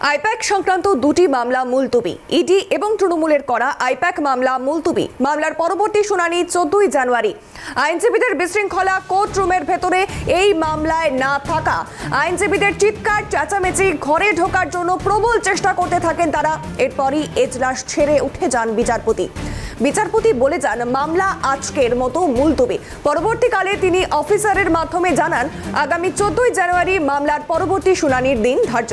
I-PAC সংক্রান্ত দুটি মামলা মুলতবি। ইডি এবং তৃণমূলের করা আইপ্যাক মামলা মুলতবি। মামলার পরবর্তী শুনানি 14 জানুয়ারি। আইনজীবীদের বিশৃঙ্খলা, কোর্ট রুমের ভেতরে এই মামলায় না থাকা, আইনজীবীদের চিৎকার চেঁচামেচি, ঘরে ঢোকার জন্য প্রবল চেষ্টা করতে থাকেন তারা। এরপরই এজলাস ছেড়ে উঠে যান বিচারপতি বলে যান মামলা আজকের মতো মুলতবি। পরবর্তীকালে তিনি অফিসারের মাধ্যমে জানান আগামী 14 জানুয়ারি মামলার পরবর্তী শুনানির দিন ধার্য।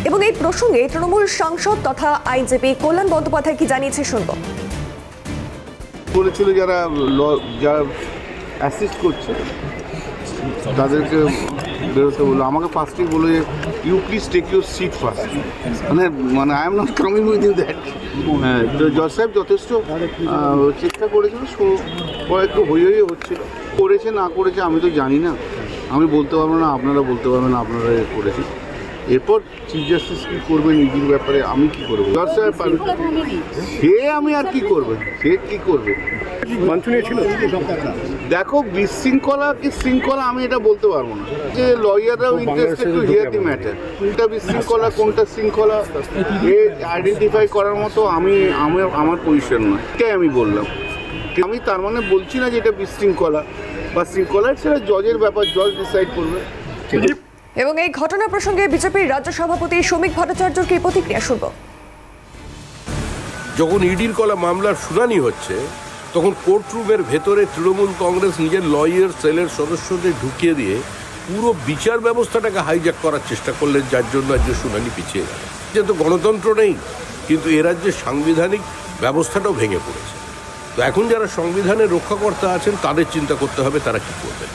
এবং এই প্রসঙ্গে তৃণমূল সাংসদ তথা আইনজীবী কল্যাণ বন্দ্যোপাধ্যায় কি জানিয়েছে শুনব। বলেছিল যারা অ্যাসিস্ট করছে তাদেরকে বেরোতে বললো। আমাকে ফার্স্টেই বলে you please take your seat first, মানে I am not coming with you that. হ্যাঁ, তো জজ সাহেব যথেষ্ট চেষ্টা করেছিল, পরে একটু হই হচ্ছিল। করেছে না করেছে আমি তো জানি না, আমি বলতে পারবো না, আপনারা বলতে পারবেন না আপনারা করেছেন। এরপর চিফ জাস্টিস কী করবেন ইডির ব্যাপারে আমি কী করবো? জজ সাহেব সে আমি আর কি করবেন, সে কী করবে? দেখো, বিশৃঙ্খলা কি শৃঙ্খলা আমি এটা বলতে পারবো না, যে লয়াররাও interested to hear the matter. কোনটা বিশৃঙ্খলা কোনটা শৃঙ্খলা এ আইডেন্টিফাই করার মতো আমার পজিশন নয়, এটাই আমি বললাম। আমি তার মানে বলছি না যে এটা বিশৃঙ্খলা বা শৃঙ্খলা, সেটা জজের ব্যাপার, জজ ডিসাইড করবে। এবং এই ঘটনা প্রসঙ্গে বিজেপির রাজ্য সভাপতি শ্রমিক ভট্টাচার্যর কি প্রতিক্রিয়া শুনব। যখন ইডির করা মামলার শুনানি হচ্ছে তখন কোর্ট রুমের ভেতরে তৃণমূল কংগ্রেস নিজের লয়ার সেলের সদস্যদের ঢুকিয়ে দিয়ে পুরো বিচার ব্যবস্থাটাকে হাইজ্যাক করার চেষ্টা করলেন, যার জন্য আজ শুনানি পিছিয়ে গেল। যেহেতু গণতন্ত্র নেই, কিন্তু এ রাজ্যের সাংবিধানিক ব্যবস্থাটাও ভেঙে পড়েছে। তো এখন যারা সংবিধানের রক্ষাকর্তা আছেন তাদের চিন্তা করতে হবে তারা কি করবেন।